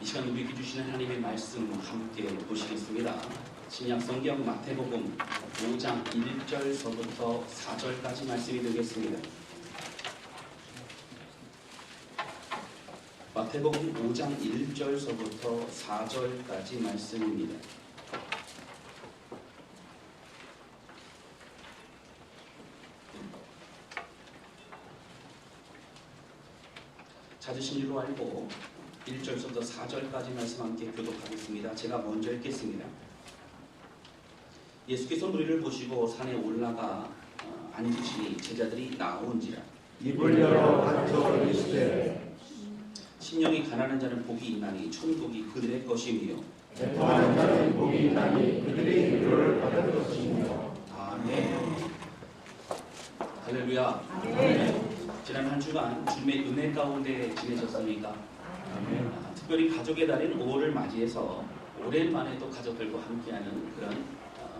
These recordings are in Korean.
이 시간 우리에게 주시는 하나님의 말씀 함께 보시겠습니다. 신약 성경 마태복음 5장 1절서부터 4절까지 말씀이 되겠습니다. 마태복음 5장 1절서부터 4절까지 말씀입니다. 찾으신 일로 알고 1절부터 4절까지 말씀 함께 교독하겠습니다. 제가 먼저 읽겠습니다. 예수께서 무리를 보시고 산에 올라가 앉으시니 제자들이 나온지라. 입을 열어 가르쳐 이르시되 심령이 가난한 자는 복이 있나니 천국이 그들의 것이며 애통하는 자는 복이 있나니 그들이 위로를 받을 것이며. 아멘. 할렐루야. 아멘. 지난 한 주간 주님의 은혜 가운데 지내셨습니까? 아멘. 특별히 가족의 달인 5월을 맞이해서 오랜만에 또 가족들과 함께하는 그런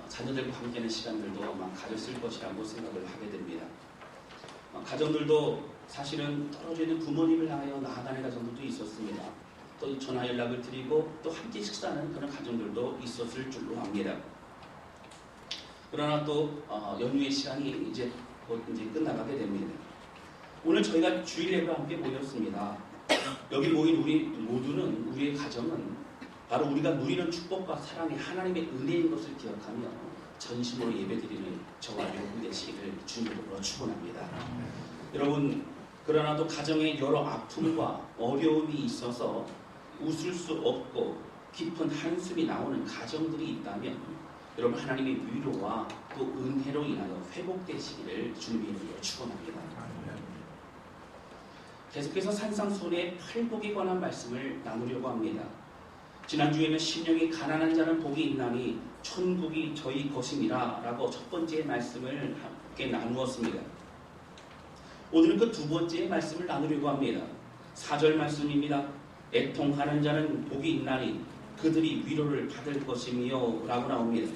자녀들과 함께하는 시간들도 아마 가졌을 것이라고 생각을 하게 됩니다. 가정들도 사실은 떨어져 있는 부모님을 향하여 나아가는 가정들도 있었습니다. 또 전화 연락을 드리고 또 함께 식사하는 그런 가정들도 있었을 줄로 압니다. 그러나 또 연휴의 시간이 이제 곧 이제 끝나가게 됩니다. 오늘 저희가 주일 예배와 함께 모였습니다. 여기 모인 우리 모두는, 우리의 가정은 바로 우리가 누리는 축복과 사랑이 하나님의 은혜인 것을 기억하며 전심으로 예배드리는 저와 여러분 되시기를 주님으로 축원합니다. 여러분, 그러나 또 가정에 여러 아픔과 어려움이 있어서 웃을 수 없고 깊은 한숨이 나오는 가정들이 있다면 여러분, 하나님의 위로와 또 은혜로 인하여 회복되시기를 주님의 이름으로 축원합니다. 계속해서 산상수훈의 팔복에 관한 말씀을 나누려고 합니다. 지난주에는 심령이 가난한 자는 복이 있나니 천국이 저희 것임이라 라고 첫 번째 말씀을 함께 나누었습니다. 오늘은 그 두 번째 말씀을 나누려고 합니다. 4절 말씀입니다. 애통하는 자는 복이 있나니 그들이 위로를 받을 것이며 라고 나옵니다.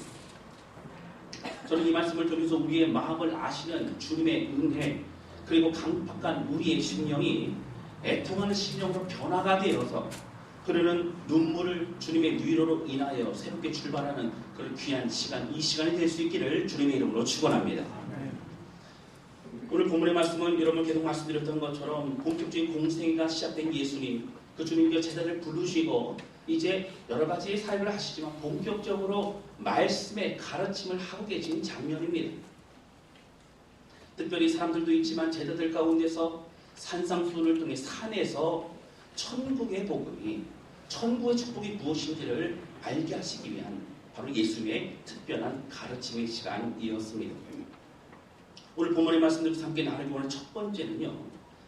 저는 이 말씀을 통해서 우리의 마음을 아시는 주님의 은혜, 그리고 강팍한 우리의 심령이 애통하는 심령으로 변화가 되어서 흐르는 눈물을 주님의 위로로 인하여 새롭게 출발하는 그런 귀한 시간, 이 시간이 될 수 있기를 주님의 이름으로 축원합니다. 오늘 본문의 말씀은 여러분 계속 말씀드렸던 것처럼 본격적인 공생애가 시작된 예수님, 그 주님께 제자를 부르시고 이제 여러 가지 사역을 하시지만 본격적으로 말씀의 가르침을 하고 계신 장면입니다. 특별히 사람들도 있지만 제자들 가운데서 산상수훈을 통해 산에서 천국의 복음이, 천국의 축복이 무엇인지를 알게 하시기 위한 바로 예수님의 특별한 가르침의 시간이었습니다. 오늘 본문의 말씀을 함께 나누고 하는 첫 번째는요,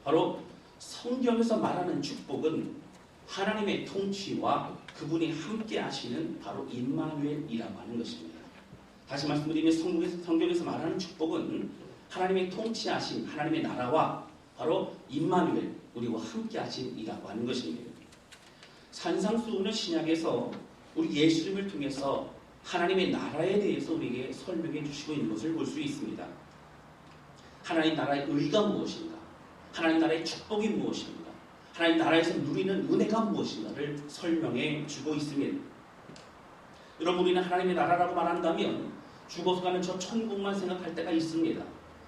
바로 성경에서 말하는 축복은 하나님의 통치와 그분이 함께 하시는 바로 임마누엘이라고 하는 것입니다. 다시 말씀드리면 성경에서 말하는 축복은 하나님의 통치하신 하나님의 나라와 바로 임마누엘, 우리와 함께 하신이라고 하는 것입니다. 산상수훈은 신약에서 우리 예수님을 통해서 하나님의 나라에 대해서 우리에게 설명해 주시고 있는 것을 볼 수 있습니다. 하나님 나라의 의가 무엇인가? 하나님 나라의 축복이 무엇인가? 하나님 나라에서 누리는 은혜가 무엇인가를 설명해 주고 있습니다. 여러분, 우리는 하나님의 나라라고 말한다면 죽어서 가는 저 천국만 생각할 때가 있습니다.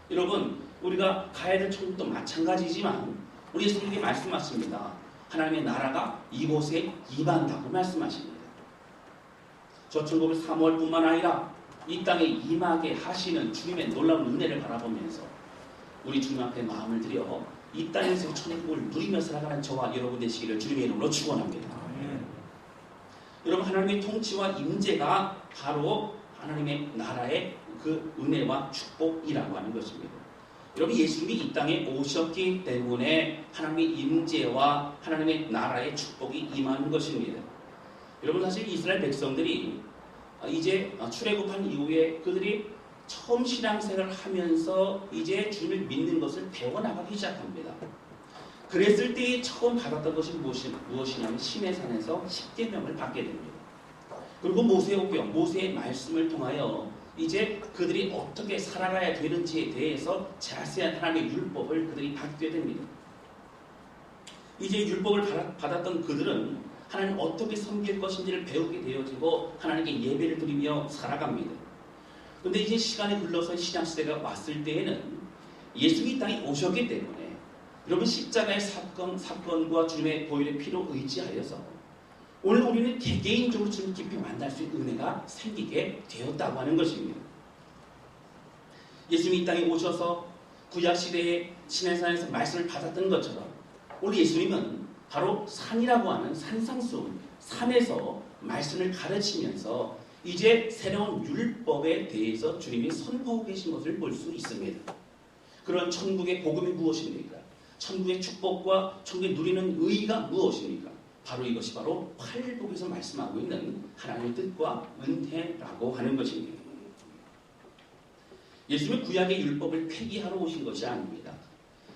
여러분, 우리가 가야 될 천국도 마찬가지지만 우리 예수님께 말씀하십니다. 하나님의 나라가 이곳에 임한다고 말씀하십니다. 저 천국을 사모할 뿐만 아니라 이 땅에 임하게 하시는 주님의 놀라운 은혜를 바라보면서 우리 주님 앞에 마음을 들여 이 땅에서 천국을 누리며 살아가는 저와 여러분 되시기를 주님의 이름으로 축원합니다. 여러분, 하나님의 통치와 임재가 바로 하나님의 나라의 그 은혜와 축복이라고 하는 것입니다. 여러분, 예수님이 이 땅에 오셨기 때문에 하나님의 임재와 하나님의 나라의 축복이 임하는 것입니다. 여러분, 사실 이스라엘 백성들이 이제 출애굽한 이후에 그들이 처음 신앙생활을 하면서 이제 주님을 믿는 것을 배워나가기 시작합니다. 그랬을 때 처음 받았던 것이 무엇이냐면 시내산에서 십계명을 받게 됩니다. 그리고 모세오경, 모세의 말씀을 통하여 이제 그들이 어떻게 살아가야 되는지에 대해서 자세한 하나님의 율법을 그들이 받게 됩니다. 이제 율법을 받았던 그들은 하나님 어떻게 섬길 것인지를 배우게 되어지고 하나님께 예배를 드리며 살아갑니다. 그런데 이제 시간이 흘러서 신약시대가 왔을 때에는 예수님이 이 땅에 오셨기 때문에 여러분 십자가의 사건과 주님의 보혈의 피로 의지하여서 오늘 우리는 개개인적으로 주님 깊이 만날 수 있는 은혜가 생기게 되었다고 하는 것입니다. 예수님이 이 땅에 오셔서 구약시대의 시내산에서 말씀을 받았던 것처럼 오늘 예수님은 바로 산이라고 하는 산상수훈, 산에서 말씀을 가르치면서 이제 새로운 율법에 대해서 주님이 선포하고 계신 것을 볼 수 있습니다. 그런 천국의 복음이 무엇입니까? 천국의 축복과 천국에 누리는 의의가 무엇입니까? 바로 이것이 바로 팔복에서 말씀하고 있는 하나님의 뜻과 은혜라고 하는 것입니다. 예수님은 구약의 율법을 폐기하러 오신 것이 아닙니다.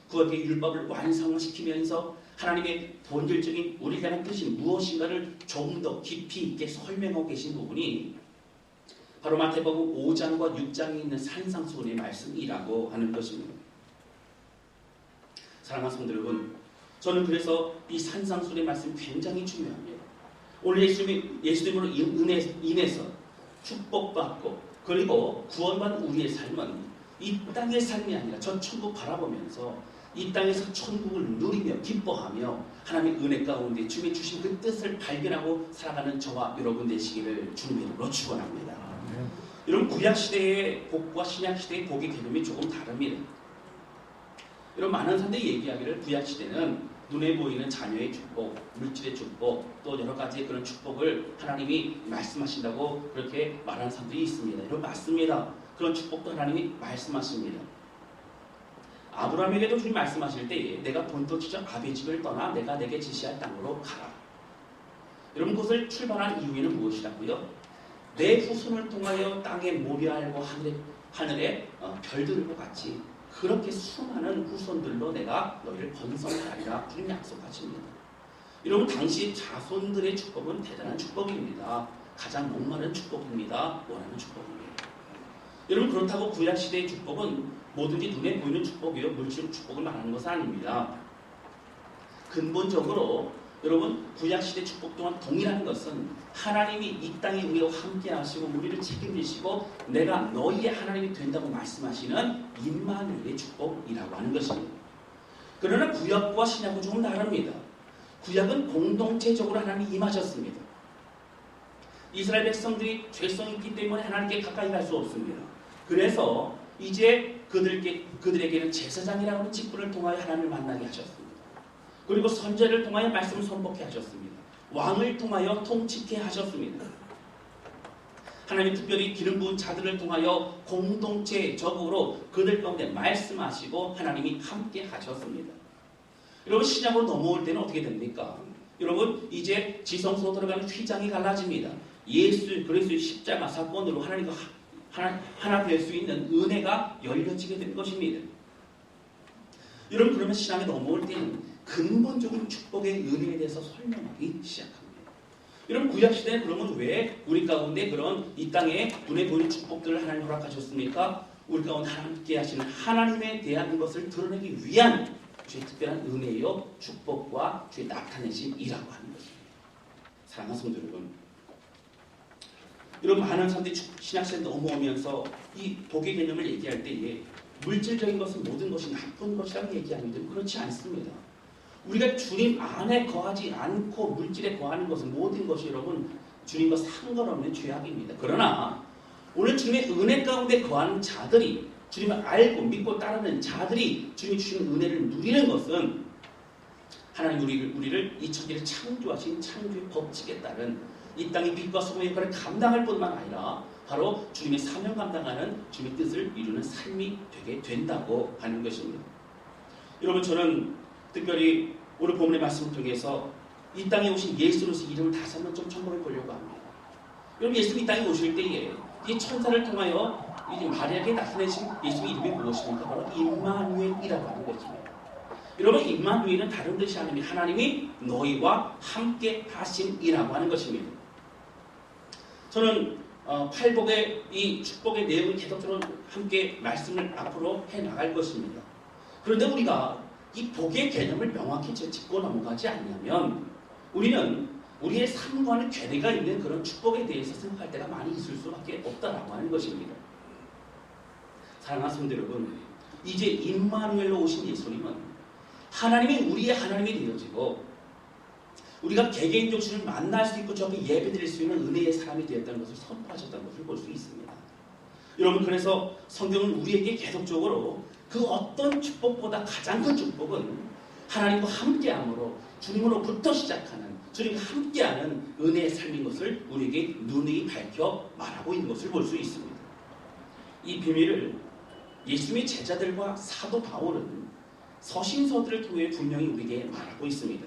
구약의 율법을 완성시키면서 하나님의 본질적인 우리에 대한 뜻이 무엇인가를 좀 더 깊이 있게 설명하고 계신 부분이 바로 마태복음 5장과 6장에 있는 산상수훈의 말씀이라고 하는 것입니다. 사랑하는 성도 여러분, 저는 그래서 이 산상수훈의 말씀이 굉장히 중요합니다. 오늘 예수님으로 인해서 축복받고 그리고 구원받은 우리의 삶은 이 땅의 삶이 아니라 저 천국 바라보면서 이 땅에서 천국을 누리며 기뻐하며 하나님의 은혜 가운데 주님이 주신 그 뜻을 발견하고 살아가는 저와 여러분 되시기를 주님의 이름으로 축원합니다. 여러분 구약시대의 복과 신약시대의 복의 개념이 조금 다릅니다. 여러분 많은 사람들이 얘기하기를 구약시대는 눈에 보이는 자녀의 축복, 물질의 축복, 또 여러 가지의 그런 축복을 하나님이 말씀하신다고 그렇게 말하는 사람들이 있습니다. 여러분 맞습니다. 그런 축복도 하나님이 말씀하십니다. 아브라함에게도 주님 말씀하실 때에 내가 본토지적 아비의 집을 떠나 내가 내게 지시할 땅으로 가라. 여러분 그것을 출발한 이유에는 무엇이라고요? 내 후손을 통하여 땅에 모리알고 하늘에 별들과 같이 그렇게 수많은 후손들로 내가 너희를 번성하리라 주님 약속하십니다. 여러분 당시 자손들의 축복은 대단한 축복입니다. 가장 목마른 축복입니다. 원하는 축복입니다. 여러분 그렇다고 구약시대의 축복은 뭐든지 눈에 보이는 축복이요 물질 축복을 말하는 것은 아닙니다. 근본적으로 여러분 구약시대 축복 또한 동일한 것은 하나님이 이 땅에 우리와 함께 하시고 우리를 책임지시고 내가 너희의 하나님이 된다고 말씀하시는 임마누엘의 축복이라고 하는 것입니다. 그러나 구약과 신약은 조금 다릅니다. 구약은 공동체적으로 하나님이 임하셨습니다. 이스라엘 백성들이 죄성이 있기 때문에 하나님께 가까이 갈 수 없습니다. 그래서 이제 그들에게는 제사장이라고 하는 직분을 통하여 하나님을 만나게 하셨습니다. 그리고 선제를 통하여 말씀을 선포케 하셨습니다. 왕을 통하여 통치케 하셨습니다. 하나님이 특별히 기름 부은 자들을 통하여 공동체적으로 그들 가운데 말씀하시고 하나님이 함께 하셨습니다. 여러분 신약으로 넘어올 때는 어떻게 됩니까? 여러분 이제 지성소로 들어가는 휘장이 갈라집니다. 예수 그리스도의 십자가 사건으로 하나님과 하나 될 수 있는 은혜가 열려지게 된 것입니다. 여러분 그러면 신앙에 넘어올 때는 근본적인 축복의 은혜에 대해서 설명하기 시작합니다. 여러분 구약시대는 그러면 왜 우리 가운데 그런 이 땅에 눈에 보이는 축복들을 하나님 허락하셨습니까? 우리 가운데 함께 하시는 하나님에 대한 것을 드러내기 위한 주의 특별한 은혜요 축복과 주의 나타내심이라고 하는 것입니다. 사랑하는 성도 여러분, 여러분 많은 사람들이 신약시대에 넘어오면서 이 복의 개념을 얘기할 때에 물질적인 것은 모든 것이 나쁜 것이라고 얘기하는데 그렇지 않습니다. 우리가 주님 안에 거하지 않고 물질에 거하는 것은 모든 것이 여러분 주님과 상관없는 죄악입니다. 그러나 오늘 주님의 은혜 가운데 거하는 자들이 주님을 알고 믿고 따르는 자들이 주님이 주시는 은혜를 누리는 것은 하나님 우리를 이 천지를 창조하신 창조의 법칙에 따른 이 땅의 빛과 소금의 역할을 감당할 뿐만 아니라 바로 주님의 사명 감당하는 주님의 뜻을 이루는 삶이 되게 된다고 하는 것입니다. 여러분 저는 특별히 오늘 본문의 말씀을 통해서 이 땅에 오신 예수로서 이름을 다시 한번 좀 첨부해 보려고 합니다. 여러분 예수님이 이 땅에 오실 때에 이 천사를 통하여 이제 마리아에게 나타내신 예수의 이름이 무엇입니까? 바로 임마누엘이라고 하는 것입니다. 여러분 임마누엘은 다른 뜻이 아닙니다. 하나님이 너희와 함께 하심이라고 하는 것입니다. 저는 팔복의 이 축복의 내용을 계속적으로 함께 말씀을 앞으로 해나갈 것입니다. 그런데 우리가 이 복의 개념을 명확히 짚고 넘어가지 않냐면 우리는 우리의 삶과는 괴리가 있는 그런 축복에 대해서 생각할 때가 많이 있을 수밖에 없다라고 하는 것입니다. 사랑하는 성도 여러분, 이제 임마누엘로 오신 예수님은 하나님이 우리의 하나님이 되어지고 우리가 개개인적으로 주를 만날 수 있고 저에게 예배드릴 수 있는 은혜의 사람이 되었다는 것을 선포하셨다는 것을 볼 수 있습니다. 여러분, 그래서 성경은 우리에게 계속적으로 그 어떤 축복보다 가장 큰 축복은 하나님과 함께함으로 주님으로부터 시작하는, 주님과 함께하는 은혜의 삶인 것을 우리에게 눈이 밝혀 말하고 있는 것을 볼 수 있습니다. 이 비밀을 예수님의 제자들과 사도 바울은 서신서들을 통해 분명히 우리에게 말하고 있습니다.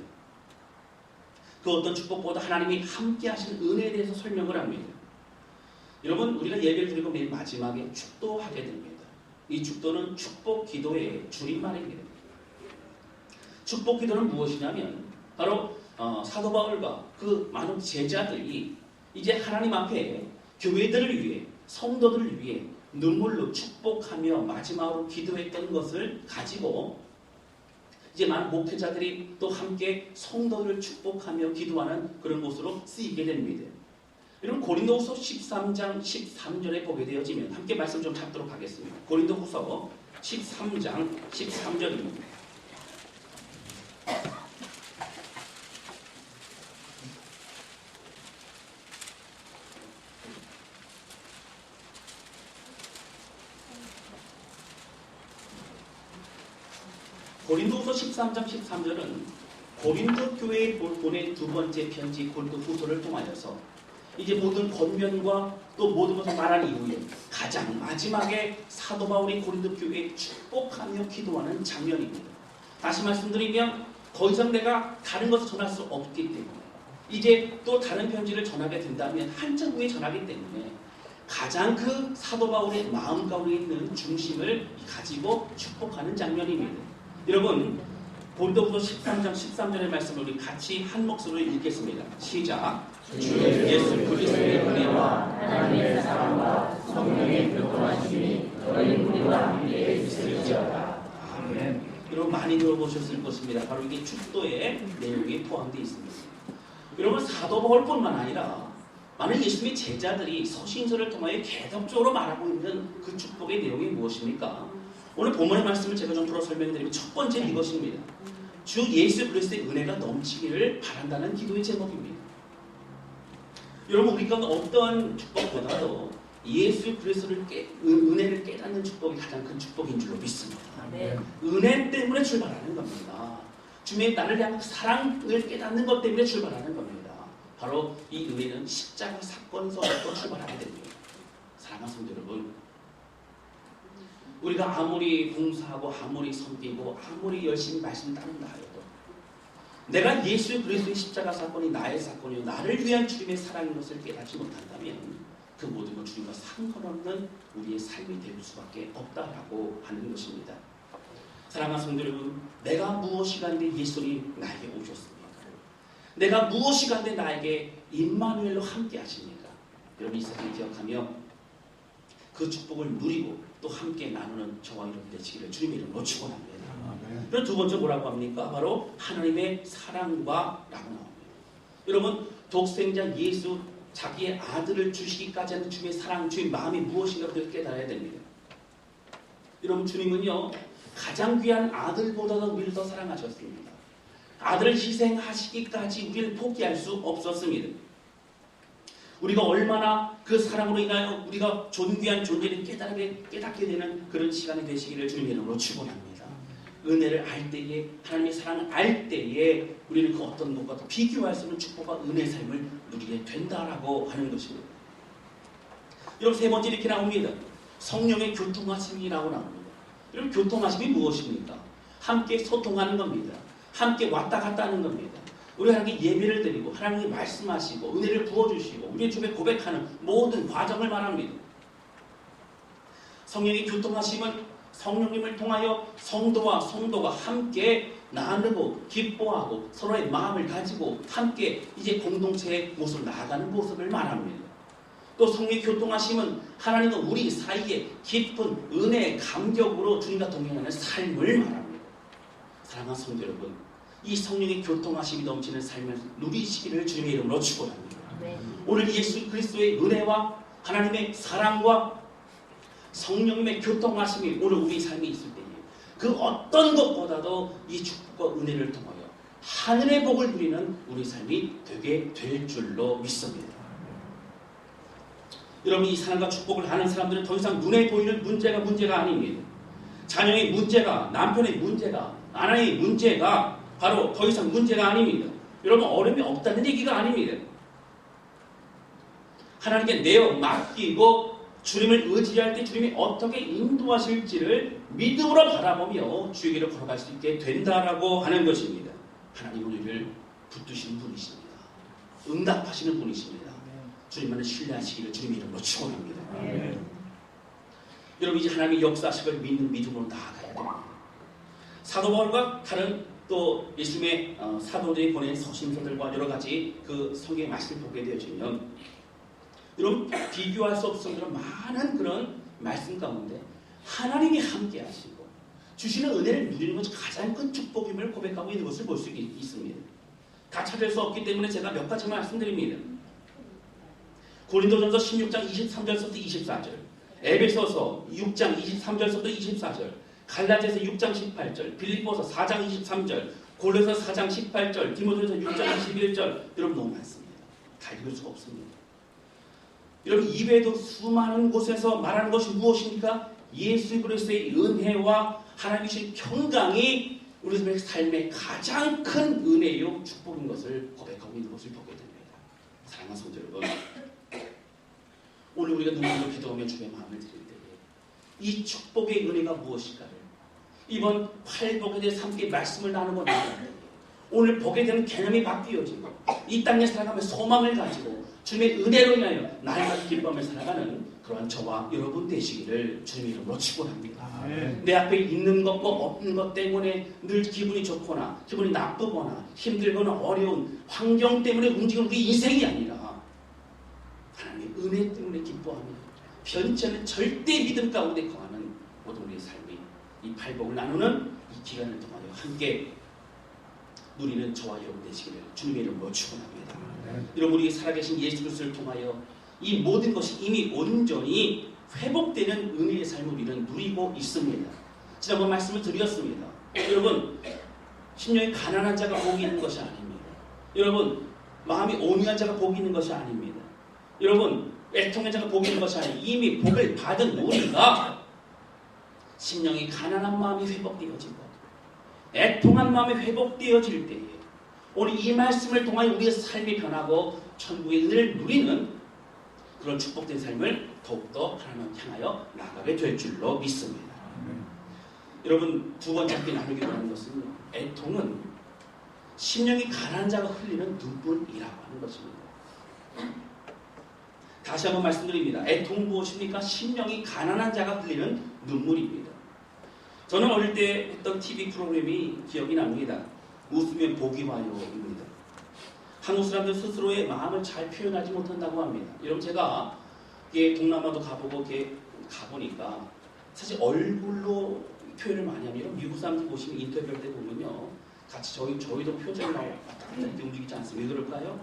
그 어떤 축복보다 하나님이 함께 하신 은혜에 대해서 설명을 합니다. 여러분, 우리가 예배를 드리고 맨 마지막에 축도하게 됩니다. 이 축도는 축복 기도의 줄임말입니다. 축복 기도는 무엇이냐면 바로 사도 바울과 그 많은 제자들이 이제 하나님 앞에 교회들을 위해, 성도들을 위해 눈물로 축복하며 마지막으로 기도했던 것을 가지고 이제 많은 목회자들이 또 함께 성도를 축복하며 기도하는 그런 곳으로 쓰이게 됩니다. 여러분, 고린도후서 13장 13절에 보게 되어지면 함께 말씀 좀 찾도록 하겠습니다. 고린도후서 13장 13절입니다. 고린도후서 13장 13절은 고린도 교회에 보낸 두 번째 편지 고린도후서를 통하여서 이제 모든 권면과 또 모든 것을 말한 이후에 가장 마지막에 사도 바울이 고린도 교회에 축복하며 기도하는 장면입니다. 다시 말씀드리면 더 이상 내가 다른 것을 전할 수 없기 때문에 이제 또 다른 편지를 전하게 된다면 한참 후에 전하기 때문에 가장 그 사도 바울의 마음 가운데 있는 중심을 가지고 축복하는 장면입니다. 여러분, 고린도후서 13장 13절의 말씀을 우리 같이 한 목소리로 읽겠습니다. 시작. 주 예수 그리스도의 은혜와 하나님의 사랑과 성령의 교통하심이 너희 우리와 함께 있을지어다. 아멘. 여러분, 많이 들어보셨을 것입니다. 바로 이게 축도의 내용이 포함되어 있습니다. 여러분, 사도 바울뿐만 아니라 많은 예수님의 제자들이 서신서를 통하여 계속적으로 말하고 있는 그 축복의 내용이 무엇입니까? 오늘 본문의 말씀을 제가 좀 풀어 설명드리면 첫 번째 이것입니다. 주 예수 그리스도의 은혜가 넘치기를 바란다는 기도의 제목입니다. 여러분, 우리가 어떤 축복보다도 예수 그리스도를 은혜를 깨닫는 축복이 가장 큰 축복인 줄로 믿습니다. 네. 은혜 때문에 출발하는 겁니다. 주님의 나를 향한 사랑을 깨닫는 것 때문에 출발하는 겁니다. 바로 이 은혜는 십자가 사건서부터 출발하게 됩니다. 사랑하는 성도 여러분, 우리가 아무리 봉사하고 아무리 섬기고 아무리 열심히 말씀 따른다 하여도 내가 예수 그리스도의 십자가 사건이 나의 사건이요 나를 위한 주님의 사랑인 것을 깨닫지 못한다면 그 모든 건 주님과 상관없는 우리의 삶이 될 수밖에 없다라고 하는 것입니다. 사랑하는 성도 여러분, 내가 무엇이 간데 예수님이 나에게 오셨습니까? 내가 무엇이 간데 나에게 임마누엘로 함께 하십니까? 여러분, 이 사실을 기억하며 그 축복을 누리고 또 함께 나누는 저와 여러분 되시기를 주님의 이름으로 축원합니다. 그럼 두 번째 뭐라고 합니까? 바로 하나님의 사랑과 라고 나옵니다. 여러분, 독생자 예수 자기의 아들을 주시기까지 하는 주님의 사랑, 주님의 마음이 무엇인가 그걸 깨달아야 됩니다. 여러분, 주님은요 가장 귀한 아들보다도 우리를 더 사랑하셨습니다. 아들을 희생하시기까지 우리를 포기할 수 없었습니다. 우리가 얼마나 그 사랑으로 인하여 우리가 존귀한 존재를 깨닫게 되는 그런 시간이 되시기를 주님의 이름으로 축원합니다. 은혜를 알 때에, 하나님의 사랑을 알 때에 우리는 그 어떤 것과도 비교할 수 없는 축복과 은혜의 삶을 누리게 된다라고 하는 것입니다. 여러분, 세 번째 이렇게 나옵니다. 성령의 교통하심이라고 나옵니다. 여러분, 교통하심이 무엇입니까? 함께 소통하는 겁니다. 함께 왔다 갔다 하는 겁니다. 우리 하나님께 예배를 드리고 하나님께 말씀하시고 은혜를 부어주시고 우리의 주변에 고백하는 모든 과정을 말합니다. 성령의 교통하심은 성령님을 통하여 성도와 성도가 함께 나누고 기뻐하고 서로의 마음을 가지고 함께 이제 공동체의 모습을 나아가는 모습을 말합니다. 또 성령의 교통하심은 하나님과 우리 사이에 깊은 은혜의 감격으로 주님과 동행하는 삶을 말합니다. 사랑하는 성도 여러분, 이 성령의 교통하심이 넘치는 삶을 누리시기를 주님의 이름으로 축원합니다. 네. 오늘 예수 그리스도의 은혜와 하나님의 사랑과 성령님의 교통하심이 오늘 우리 삶에 있을 때에 그 어떤 것보다도 이 축복과 은혜를 통하여 하늘의 복을 누리는 우리 삶이 되게 될 줄로 믿습니다. 여러분, 이 사랑과 축복을 하는 사람들은 더 이상 눈에 보이는 문제가 아닙니다. 자녀의 문제가, 남편의 문제가, 아내의 문제가 바로 더 이상 문제가 아닙니다. 여러분, 어려움이 없다는 얘기가 아닙니다. 하나님께 내어 맡기고 주님을 의지할 때 주님이 어떻게 인도하실지를 믿음으로 바라보며 주의 길을 걸어갈 수 있게 된다라고 하는 것입니다. 하나님은 우리를 붙드시는 분이십니다. 응답하시는 분이십니다. 주님만을 신뢰하시기를 주님의 이름으로 축원합니다. 여러분, 이제 하나님의 역사식을 믿는 믿음으로 나아가야 됩니다. 사도 바울과 다른 또 예수님의 사도들이 보낸 서신서들과 여러 가지 그 성경의 말씀을 보게 되어지면 여러분, 비교할 수 없을 정도로 많은 그런 말씀 가운데 하나님이 함께 하시고 주시는 은혜를 누리는 것이 가장 큰 축복임을 고백하고 있는 것을 볼 수 있습니다. 다 찾을 수 없기 때문에 제가 몇 가지만 말씀드립니다. 고린도전서 16장 23절부터 24절, 에베소서 6장 23절부터 24절, 갈라디아서 6장 18절, 빌립보서 4장 23절, 골로새서 4장 18절, 디모데전서 6장 21절, 여러분 너무 많습니다. 다 읽을 수가 없습니다. 여러분, 이외에도 수많은 곳에서 말하는 것이 무엇입니까? 예수 그리스도의 은혜와 하나님이 주신 평강이 우리 삶의 가장 큰 은혜요 축복인 것을 고백하고 있는 것을 보게 됩니다. 사랑하는 성도 여러분, 오늘 우리가 눈물로 기도하며 주의 마음을 드릴 때에 이 축복의 은혜가 무엇일까를 이번 팔복에 대해서 함께 말씀을 나누고 나갈 때에 오늘 보게 되는 개념이 바뀌어지고 이 땅에 살아가며 소망을 가지고 주님의 은혜로 인하여 날마다 기쁨을 살아가는 그러한 저와 여러분 되시기를 주님의 이름으로 축원합니다. 내 앞에 있는 것과 없는 것 때문에 늘 기분이 좋거나 기분이 나쁘거나 힘들거나 어려운 환경 때문에 움직이는 그 인생이 아니라 하나님의 은혜 때문에 기뻐하며 변치 않는 절대 믿음 가운데 거하는 모든 우리의 삶이 이 팔복을 나누는 이 기간을 통하여 함께 누리는 저와 여러분 되시기를 주님의 이름으로 축원합니다. 여러분, 우리 살아계신 예수 그리스도를 통하여 이 모든 것이 이미 온전히 회복되는 은혜의 삶을 우리는 누리고 있습니다. 지난번 말씀을 드렸습니다. 여러분, 심령이 가난한 자가 복이 있는 것이 아닙니다. 여러분, 마음이 온유한 자가 복이 있는 것이 아닙니다. 여러분, 애통한 자가 복이 있는 것이 아닙니다. 이미 복을 받은 우리가 심령이 가난한 마음이 회복되어지고 애통한 마음이 회복되어질 때에 오늘 이 말씀을 통하여 우리의 삶이 변하고 천국의 은혜를 누리는 그런 축복된 삶을 더욱더 하나님을 향하여 나아가게 될 줄로 믿습니다. 여러분, 두 번째 함께 나누기 원하는 것은 애통은 심령이 가난한 자가 흘리는 눈물이라고 하는 것입니다. 다시 한번 말씀드립니다. 애통은 무엇입니까? 심령이 가난한 자가 흘리는 눈물입니다. 저는 어릴 때 했던 TV 프로그램이 기억이 납니다. 웃으면 복이 와요입니다. 한국 사람들 스스로의 마음을 잘 표현하지 못한다고 합니다. 여러분, 제가 동남아도 가보니까 사실 얼굴로 표현을 많이 합니다. 미국 사람들 보시면 인터뷰할 때 보면요, 같이 저희도 표정이 나오고 왔다 갔다 이렇게 움직이지 않습니까? 왜 그럴까요?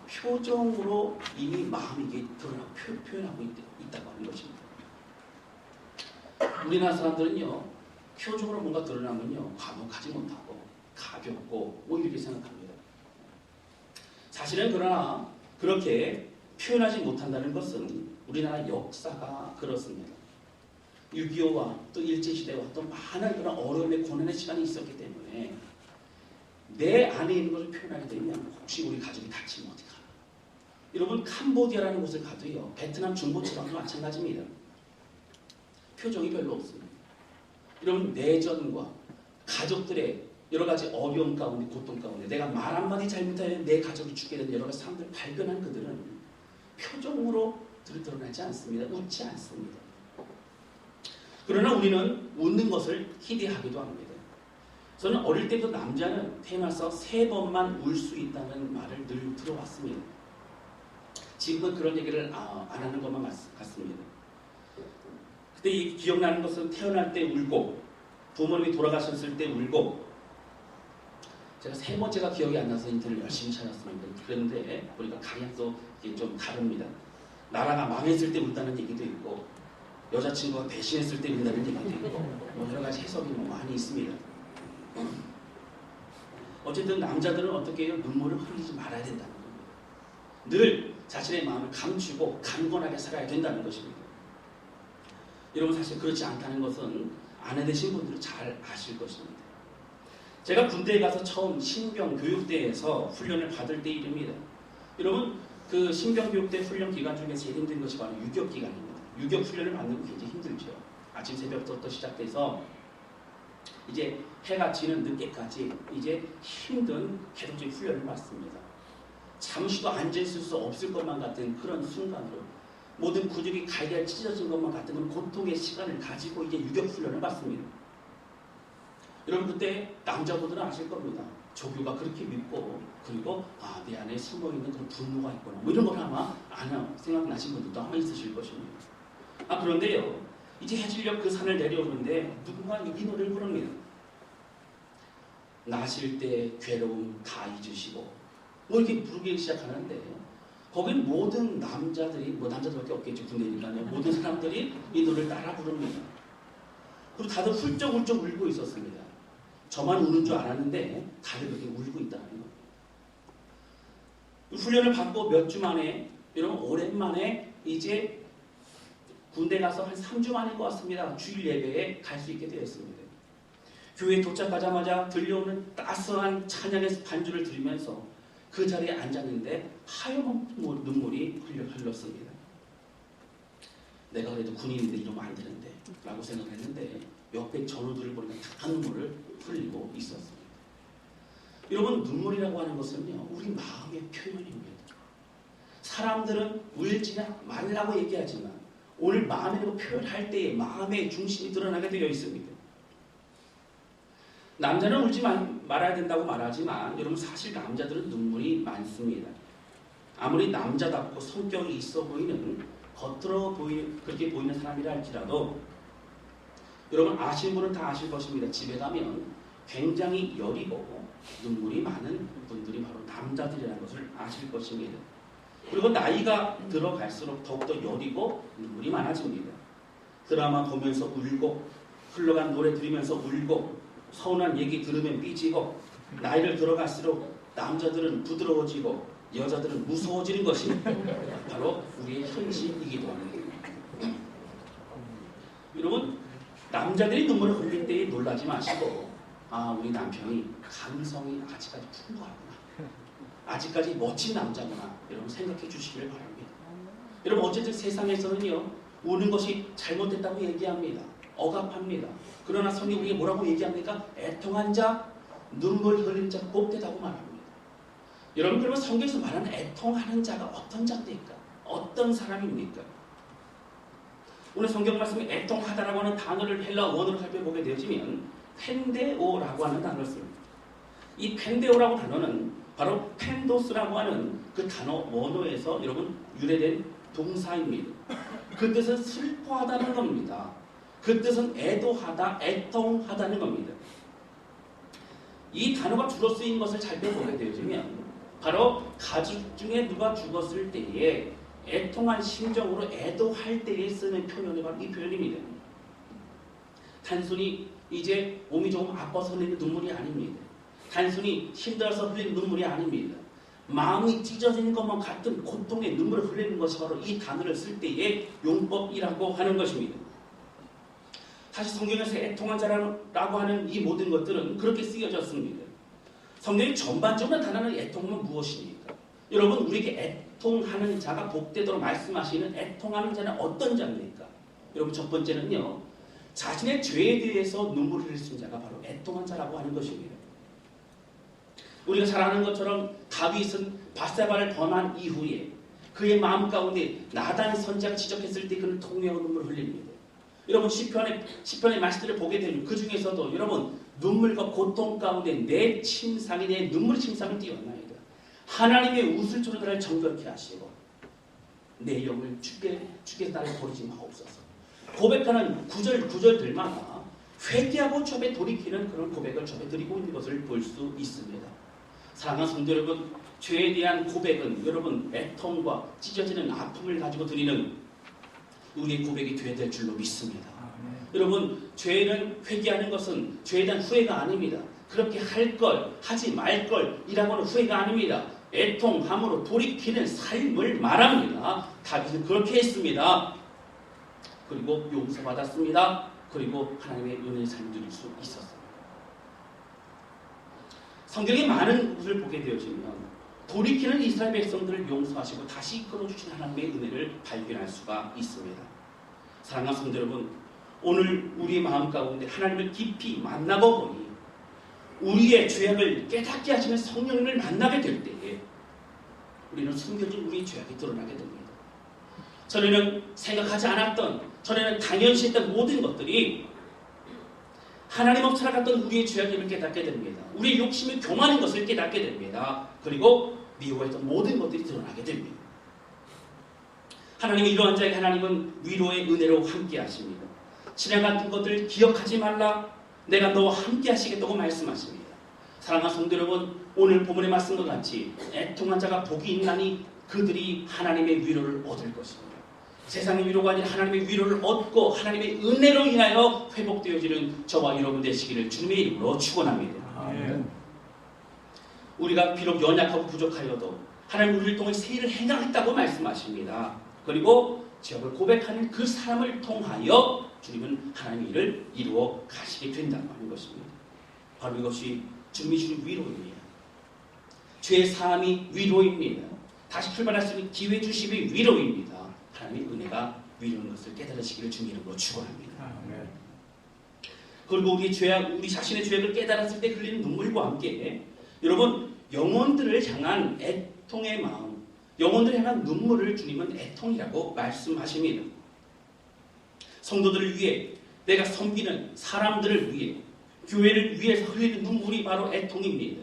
표정으로 이미 마음이 이게 드러나고 표현하고 있다고 하는 것입니다. 우리나라 사람들은요, 표정으로 뭔가 드러나면요, 과묵하지 못하고 가볍고 이렇게 생각합니다. 사실은 그러나 그렇게 표현하지 못한다는 것은 우리나라 역사가 그렇습니다. 6.25와 또 일제시대와 또 많은 그런 어려움의 고난의 시간이 있었기 때문에 내 안에 있는 것을 표현하게 되면 혹시 우리 가족이 다치면 어떡하나. 여러분, 캄보디아라는 곳을 가도요, 베트남 중부지방도 마찬가지입니다. 표정이 별로 없습니다. 여러분, 내전과 가족들의 여러 가지 어려움 가운데, 고통 가운데 내가 말 한마디 잘못하면 내 가족이 죽게 되는 여러 가지 상황들을 발견한 그들은 표정으로 드러나지 않습니다. 웃지 않습니다. 그러나 우리는 웃는 것을 기대하기도 합니다. 저는 어릴 때부터 남자는 태어나서 3번만 울 수 있다는 말을 늘 들어왔습니다. 지금은 그런 얘기를 안 하는 것만 같습니다. 그때 기억나는 것은 태어날 때 울고, 부모님이 돌아가셨을 때 울고, 제가 세 번째가 기억이 안 나서 인터넷 열심히 찾았습니다. 그런데 보니까 각양도 좀 다릅니다. 나라가 망했을 때 운다는 얘기도 있고 여자친구가 배신했을 때 운다는 얘기도 있고 뭐 여러 가지 해석이 많이 있습니다. 어쨌든 남자들은 어떻게 해요? 눈물을 흘리지 말아야 된다는 겁니다. 늘 자신의 마음을 감추고 강건하게 살아야 된다는 것입니다. 여러분 사실 그렇지 않다는 것은 아내 되신 분들은 잘 아실 것입니다. 제가 군대에 가서 처음 신병교육대에서 훈련을 받을 때 일입니다. 여러분 그 신병교육대 훈련 기간 중에 제일 힘든 것이 바로 유격 기간입니다. 유격 훈련을 받는 거 굉장히 힘들죠. 아침 새벽부터 시작돼서 이제 해가 지는 늦게까지 이제 힘든 계속적인 훈련을 받습니다. 잠시도 앉아있을 수 없을 것만 같은 그런 순간으로 모든 구족이 갈갈 찢어진 것만 같은 그런 고통의 시간을 가지고 이제 유격 훈련을 받습니다. 여러분 그때 남자분들은 아실 겁니다. 조교가 그렇게 믿고 그리고 내 안에 숨어있는 그런 분노가 있구나 뭐 이런 걸 아마 생각나신 분들도 아마 있으실 것입니다. 그런데요 이제 해질녘 그 산을 내려오는데 누군가 이 노래를 부릅니다. 나실 때 괴로움 다 잊으시고 뭐 이렇게 부르기 시작하는데 거긴 모든 남자들이 남자들밖에 없겠죠. 군대니까요. 모든 사람들이 이 노래를 따라 부릅니다. 그리고 다들 훌쩍훌쩍 울고 있었습니다. 저만 우는 줄 알았는데 다들 그렇게 울고 있다는 거예요. 훈련을 받고 몇 주 만에 여러분 오랜만에 이제 군대 가서 한 3주 만인 것 같습니다. 주일 예배에 갈 수 있게 되었습니다. 교회에 도착하자마자 들려오는 따스한 찬양의 반주를 들으면서 그 자리에 앉았는데 하염없는 눈물이 흘렀습니다. 내가 그래도 군인인데 이러면 안 되는데 라고 생각했는데 옆에 전우들을 보니까 다 눈물을 흘리고 있었습니다. 여러분 눈물이라고 하는 것은요 우리 마음의 표현입니다. 사람들은 울지 말라고 얘기하지만 오늘 마음이라고 표현할 때에 마음의 중심이 드러나게 되어 있습니다. 남자는 울지 말아야 된다고 말하지만 여러분 사실 남자들은 눈물이 많습니다. 아무리 남자답고 성격이 있어 보이는 겉으로 그렇게 보이는 사람이라 할지라도 여러분 아시는 분은 다 아실 것입니다. 집에 가면 굉장히 여리고 눈물이 많은 분들이 바로 남자들이라는 것을 아실 것입니다. 그리고 나이가 들어갈수록 더욱더 여리고 눈물이 많아집니다. 드라마 보면서 울고 흘러간 노래 들으면서 울고 서운한 얘기 들으면 삐지고 나이를 들어갈수록 남자들은 부드러워지고 여자들은 무서워지는 것이 바로 우리의 현실이기도 합니다. 여러분 남자들이 눈물을 흘릴 때에 놀라지 마시고 우리 남편이 감성이 아직까지 풍부하구나. 아직까지 멋진 남자구나. 여러분 생각해 주시기를 바랍니다. 여러분 어쨌든 세상에서는요 우는 것이 잘못됐다고 얘기합니다. 억압합니다. 그러나 성경이 우리에게 뭐라고 얘기합니까? 애통한 자, 눈물 흘린 자 복되다고 말합니다. 여러분 그러면 성경에서 말하는 애통하는 자가 어떤 자입니까? 어떤 사람입니까? 오늘 성경 말씀에 애통하다라고 하는 단어를 헬라 원어로 살펴보게 되어지면 펜데오라고 하는 단어를 씁니다. 이 펜데오라고 단어는 바로 펜도스라고 하는 그 단어 원어에서 여러분 유래된 동사입니다. 그 뜻은 슬퍼하다는 겁니다. 그 뜻은 애도하다, 애통하다는 겁니다. 이 단어가 주로 쓰인 것을 살펴보게 되어지면 바로 가족 중에 누가 죽었을 때에 애통한 심정으로 애도할 때에 쓰는 표현이 바로 이 표현입니다. 단순히 이제 몸이 조금 아파서 흘리는 눈물이 아닙니다. 단순히 힘들어서 흘리는 눈물이 아닙니다. 마음이 찢어지는 것만 같은 고통의 눈물을 흘리는 것이 바로 이 단어를 쓸 때의 용법이라고 하는 것입니다. 사실 성경에서 애통한 자라고 하는 이 모든 것들은 그렇게 쓰여졌습니다. 성경의 전반적으로 단어는 애통은 무엇입니까? 여러분 우리에게 애통하는 자가 복되도록 말씀하시는 애통하는 자는 어떤 자입니까? 여러분 첫 번째는요 자신의 죄에 대해서 눈물을 흘릴 수 있는 자가 바로 애통한 자라고 하는 것입니다. 우리가 잘 아는 것처럼 다윗은 밧세바를 범한 이후에 그의 마음 가운데 나단 선지자가 지적했을 때 그는 통회하고 눈물을 흘립니다. 여러분 시편의 말씀들을 보게 되면 그 중에서도 여러분 눈물과 고통 가운데 내 침상이 내 눈물의 침상을 띄워나이다. 하나님의 우슬초리를 정결케 하시고 내 영을 주께 나를 버리지 마옵소서. 고백하는 구절들마다 회개하고 주 앞에 돌이키는 그런 고백을 주 앞에 드리고 있는 것을 볼 수 있습니다. 사랑하는 성도 여러분, 죄에 대한 고백은 여러분 애통과 찢어지는 아픔을 가지고 드리는 우리의 고백이 되어야 될 줄로 믿습니다. 여러분, 죄는 회개하는 것은 죄에 대한 후회가 아닙니다. 그렇게 할 걸, 하지 말 걸 이라고는 후회가 아닙니다. 애통함으로 돌이키는 삶을 말합니다. 다윗은 그렇게 했습니다. 그리고 용서받았습니다. 그리고 하나님의 은혜의 삶을 누릴 수 있었습니다. 성경에 많은 것을 보게 되어지면 돌이키는 이스라엘 백성들을 용서하시고 다시 이끌어주신 하나님의 은혜를 발견할 수가 있습니다. 사랑하는 성도 여러분, 오늘 우리의 마음 가운데 하나님을 깊이 만나고 보니 우리의 죄악을 깨닫게 하시는 성령님을 만나게 될 때에 우리는 숨겨진 우리의 죄악이 드러나게 됩니다. 전에는 생각하지 않았던, 전에는 당연시했던 모든 것들이 하나님 없이 살아갔던 우리의 죄악임을 깨닫게 됩니다. 우리의 욕심이 교만인 것을 깨닫게 됩니다. 그리고 미워했던 모든 것들이 드러나게 됩니다. 하나님이 이러한 자에게 하나님은 위로의 은혜로 함께 하십니다. 지나간 것들 기억하지 말라. 내가 너와 함께 하시겠다고 말씀하십니다. 사랑하는 성도 여러분, 오늘 본문의 말씀과 같이 애통한 자가 복이 있나니 그들이 하나님의 위로를 얻을 것입니다. 세상의 위로가 아닌 하나님의 위로를 얻고 하나님의 은혜로 인하여 회복되어지는 저와 여러분 되시기를 주님의 이름으로 축원합니다. 아멘. 우리가 비록 연약하고 부족하여도 하나님 우리를 통해 새 일을 행하겠다고 말씀하십니다. 그리고 죄악을 고백하는 그 사람을 통하여 주님은 하나님의 일을 이루어 가시게 된다는 것입니다. 바로 이것이 주님이 주는 위로입니다. 죄의 사함이 위로입니다. 다시 출발할 수 있는 기회 주심이 위로입니다. 하나님의 은혜가 위로인 것을 깨달으시기를 주님 이름으로 축원합니다. 아멘. 그리고 우리 자신의 죄악을 깨달았을 때 흘리는 눈물과 함께 여러분 영혼들을 향한 애통의 마음, 영혼들을 향한 눈물을 주님은 애통이라고 말씀하십니다. 성도들을 위해 내가 섬기는 사람들을 위해 교회를 위해서 흘리는 눈물이 바로 애통입니다.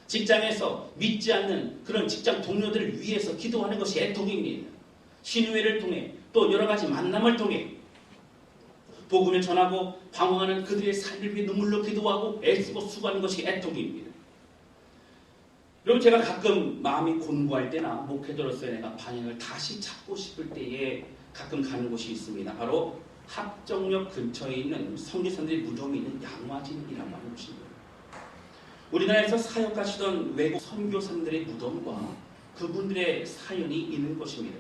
직장에서 믿지 않는 그런 직장 동료들을 위해서 기도하는 것이 애통입니다. 신우회를 통해 또 여러 가지 만남을 통해 복음을 전하고 방황하는 그들의 삶을 위해 눈물로 기도하고 애쓰고 수고하는 것이 애통입니다. 여러분, 제가 가끔 마음이 곤고할 때나 목회자로서 내가 방향을 다시 찾고 싶을 때에 가끔 가는 곳이 있습니다. 바로 합정역 근처에 있는 선교사들의 무덤이 있는 양화진이라고 하는 곳입니다. 우리나라에서 사역하시던 외국 선교사들의 무덤과 그분들의 사연이 있는 곳입니다.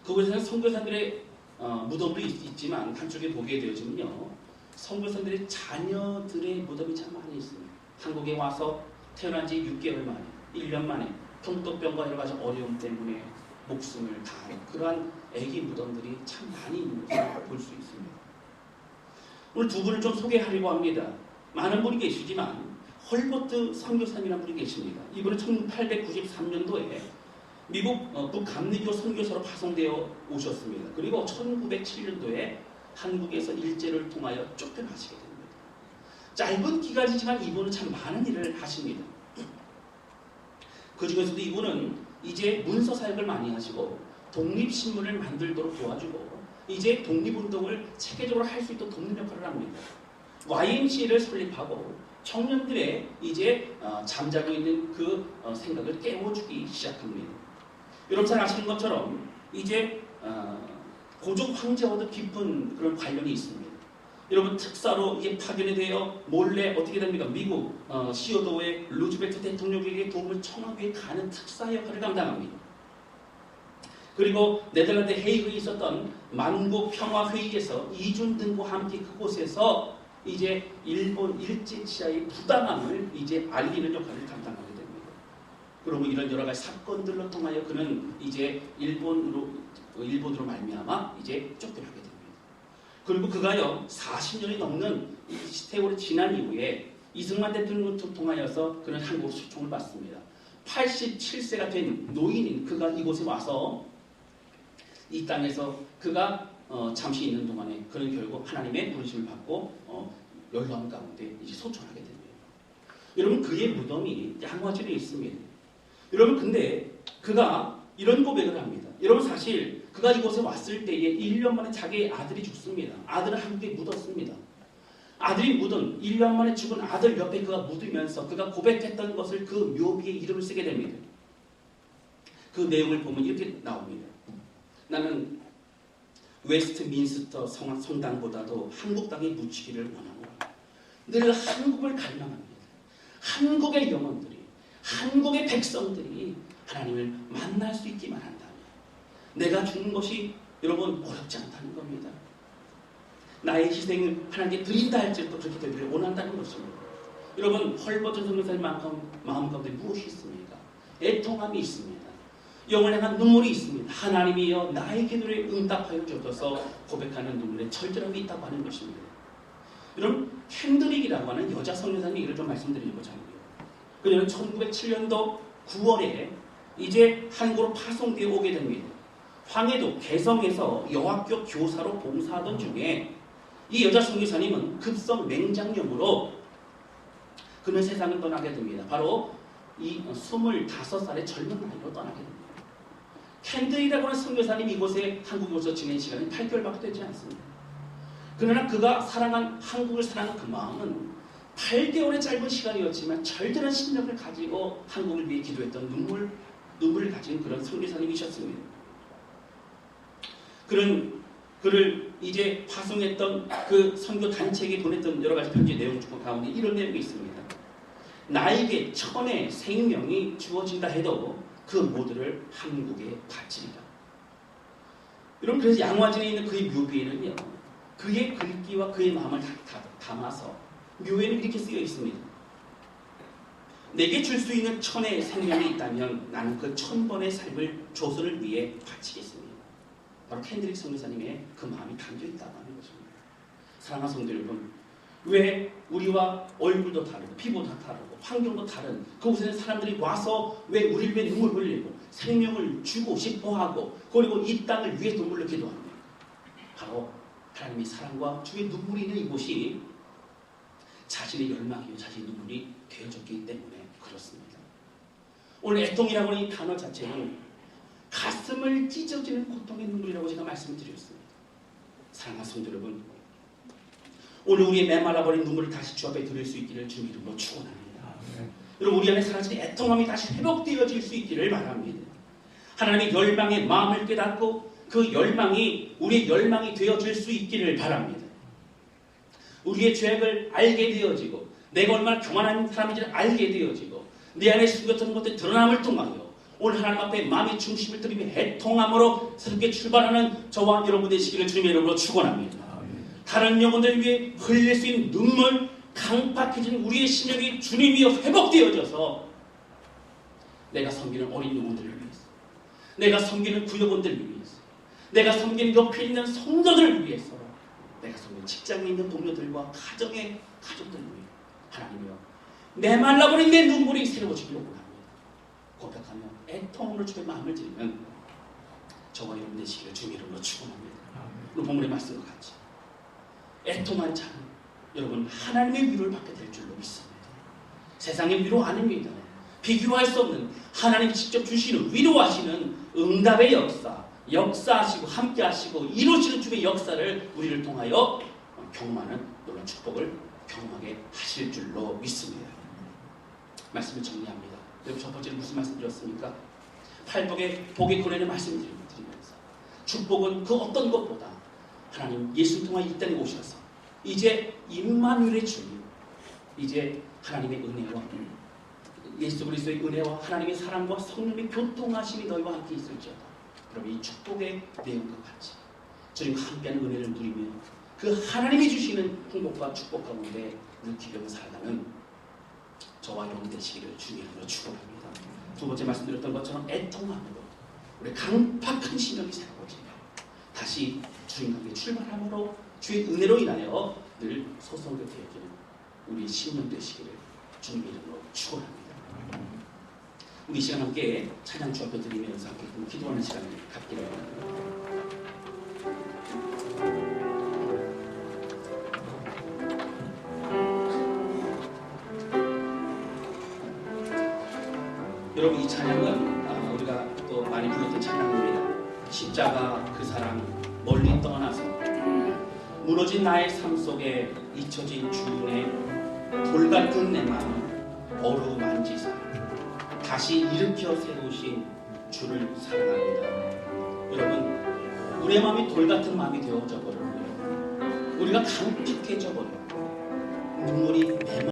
그곳에는 선교사들의 무덤도 있지만 한쪽에 보게 되어지면요, 선교사들의 자녀들의 무덤이 참 많이 있습니다. 한국에 와서 태어난 지 6개월 만에, 1년 만에 통독병과 여러 가지 어려움 때문에 목숨을 다한 그러한 애기 무덤들이 참 많이 있는 것을 볼 수 있습니다. 오늘 두 분을 좀 소개하려고 합니다. 많은 분이 계시지만 헐버트 선교사님이라는 분이 계십니다. 이분은 1893년도에 미국 북감리교 선교사로 파송되어 오셨습니다. 그리고 1907년도에 한국에서 일제를 통하여 쫓겨나시게 됩니다. 짧은 기간이지만 이분은 참 많은 일을 하십니다. 그 중에서도 이분은 이제 문서 사역을 많이 하시고 독립신문을 만들도록 도와주고 이제 독립운동을 체계적으로 할 수 있도록 돕는 역할을 합니다. YMCA를 설립하고 청년들의 이제 잠자고 있는 그 생각을 깨워주기 시작합니다. 여러분 잘 아시는 것처럼 이제 고종 황제와도 깊은 그런 관련이 있습니다. 여러분 특사로 이게 파견이 되어 몰래 어떻게 됩니까? 미국 시어도의 루즈벨트 대통령에게 도움을 청하기 위해 가는 특사 역할을 감당합니다. 그리고 네덜란드 헤이그에 있었던 만국 평화회의에서 이준등과 함께 그곳에서 이제 일본 일제치하의 부당함을 이제 알리는 역할을 감당하게 됩니다. 그리고 이런 여러 가지 사건들로 통하여 그는 이제 일본으로 말미암아 이제 쫓겨나게 됩니다. 그리고 그가요 40년이 넘는 이 세월이 지난 이후에 이승만 대통령을 통하여서 그는 한국으로 초청을 받습니다. 87세가 된 노인인 그가 이곳에 와서 이 땅에서 그가 잠시 있는 동안에 그는 결국 하나님의 부르심을 받고 열람 가운데 이제 소천하게 됩니다. 여러분 그의 무덤이 양화진에 있습니다. 여러분 근데 그가 이런 고백을 합니다. 여러분 사실 그가 이곳에 왔을 때에 1년 만에 자기의 아들이 죽습니다. 아들은 한국에 묻었습니다. 아들이 묻은 1년 만에 죽은 아들 옆에 그가 묻으면서 그가 고백했던 것을 그 묘비에 이름을 쓰게 됩니다. 그 내용을 보면 이렇게 나옵니다. 나는 웨스트민스터 성당보다도 한국 땅에 묻히기를 원하노라. 늘 한국을 갈망합니다. 한국의 영혼들이, 한국의 백성들이 하나님을 만날 수 있기만 한다면 내가 주는 것이 여러분 어렵지 않다는 겁니다. 나의 희생을 하나님께 드린다 할지라도 그렇게 되기를 원한다는 것입니다. 여러분 헐버튼 선교사님 마음 가운데 무엇이 있습니까? 애통함이 있습니다. 영을 향한 눈물이 있습니다. 하나님이여 나의 기도에 응답하여 주셔서 고백하는 눈물에 절절함이 있다고 하는 것입니다. 여러분 캔드릭이라고 하는 여자 선교사님 얘기를 좀 말씀드리고자 합니다. 그녀는 1907년도 9월에 이제 한국으로 파송되어 오게 됩니다. 황해도 개성에서 여학교 교사로 봉사하던 중에 이 여자 선교사님은 급성 맹장염으로 그는 세상을 떠나게 됩니다. 바로 이 25살의 젊은 나이로 떠나게 됩니다. 캔들이라고 하는 선교사님이 이곳에 한국에서 지낸 시간이 8개월밖에 되지 않습니다. 그러나 그가 사랑한 한국을 사랑한 그 마음은 8개월의 짧은 시간이었지만 절대한 심력을 가지고 한국을 위해 기도했던 눈물을 가진 그런 선교사님이셨습니다. 그를 이제 파송했던 그 선교 단체에게 보냈던 여러 가지 편지 내용 중 가운데 이런 내용이 있습니다. 나에게 천의 생명이 주어진다 해도 그 모두를 한국에 바치리라. 여러분 그래서 양화진에 있는 그의 묘비에는요 그의 글귀와 그의 마음을 담아서 묘에는 이렇게 쓰여 있습니다. 내게 줄 수 있는 천의 생명이 있다면 나는 그 1000번의 삶을 조선을 위해 바치겠습니다. 바로 캔드릭 선교사님의 그 마음이 담겨있다고 하는 것입니다. 사랑하는 성도 여러분, 왜 우리와 얼굴도 다르고 피부도 다르고 환경도 다른 그곳에는 사람들이 와서 왜 우리를 위해 눈물 흘리고 생명을 주고 싶어하고 그리고 이 땅을 위해 눈물로 기도합니다. 바로 하나님의 사랑과 주의 눈물이 있는 이곳이 자신의 열망이요 자신의 눈물이 되어졌기 때문에 그렇습니다. 오늘 애통이라고 하는 이 단어 자체는 가슴을 찢어지는 고통의 눈물이라고 제가 말씀드렸습니다. 사랑하는 성도 여러분, 오늘 우리의 메말라버린 눈물을 다시 주 앞에 드릴 수 있기를 주님 이름으로 축원합니다. 여러분 우리 안에 사라진 애통함이 다시 회복되어질 수 있기를 바랍니다. 하나님의 열망의 마음을 깨닫고 그 열망이 우리의 열망이 되어질 수 있기를 바랍니다. 우리의 죄악을 알게 되어지고 내가 얼마나 교만한 사람인지를 알게 되어지고 내 안에 숨겼던 것들이 드러남을 통하여 오늘 하나님 앞에 마음의 중심을 들이며 애통함으로 새롭게 출발하는 저와 여러분 되시기를 주님의 이름으로 축원합니다. 다른 영혼들 위해 흘릴 수 있는 눈물, 강팍해진 우리의 심령이 주님이여 회복되어져서 내가 섬기는 어린 영혼들을 위해서, 내가 섬기는 구역원들을 위해서, 내가 섬기는 옆에 있는 성도들을 위해서, 내가 섬기는 직장에 있는 동료들과 가정의 가족들을 위해 하나님이여 메말라버린 내 눈물이 새로워지기를 원합니다. 고백하며 애통으로 주의 마음을 드리면 저와 여러분 되시기를 주님의 이름으로 축원합니다. 오늘 본문의 말씀과 같이 애통한 자는 여러분 하나님의 위로를 받게 될 줄로 믿습니다. 세상의 위로 아닙니다. 비교할 수 없는 하나님 직접 주시는 위로하시는 응답의 역사하시고 함께하시고 이루어지는 주의 역사를 우리를 통하여 경험하는 놀라운 축복을 경험하게 하실 줄로 믿습니다. 말씀을 정리합니다. 여러분 첫 번째는 무슨 말씀 드렸습니까? 복의 권한을 말씀드리면서 축복은 그 어떤 것보다 하나님 예수를 통하여 이 땅에 오셔서 이제 임마누엘의 주님, 이제 하나님의 은혜와 예수 그리스도의 은혜와 하나님의 사랑과 성령의 교통하심이 너희와 함께 있을지어다. 여러분 이 축복의 내용과 같이 주님과 함께하는 은혜를 누리며 그 하나님이 주시는 행복과 축복 가운데 느끼며 살아가는 저와 여러분 되시기를 주님으로 축원합니다. 두 번째 말씀드렸던 것처럼 애통함으로 우리 강팍한 심령이 새로워지며 다시 주님과 함께 출발함으로 주의 은혜로 인하여 늘 소성하게 되어지는 우리 심령 되시기를 주님의 이름으로 축원합니다. 우리 시간 함께 찬양 주 앞에 드리면서 함께 기도하는 시간을 갖기를 원합니다. 여러분 이 찬양은 우리가 또 많이 불렀던 찬양입니다. 십자가 그 사랑 멀리 떠나서 무너진 나의 삶 속에 잊혀진 주님의 돌 같은 내 마음 어루만지사 다시 일으켜 세우신 주를 사랑합니다. 여러분, 우리의 마음이 돌 같은 마음이 되어져 버렸고요. 우리가 강팍해져 버려요. 눈물이 맺어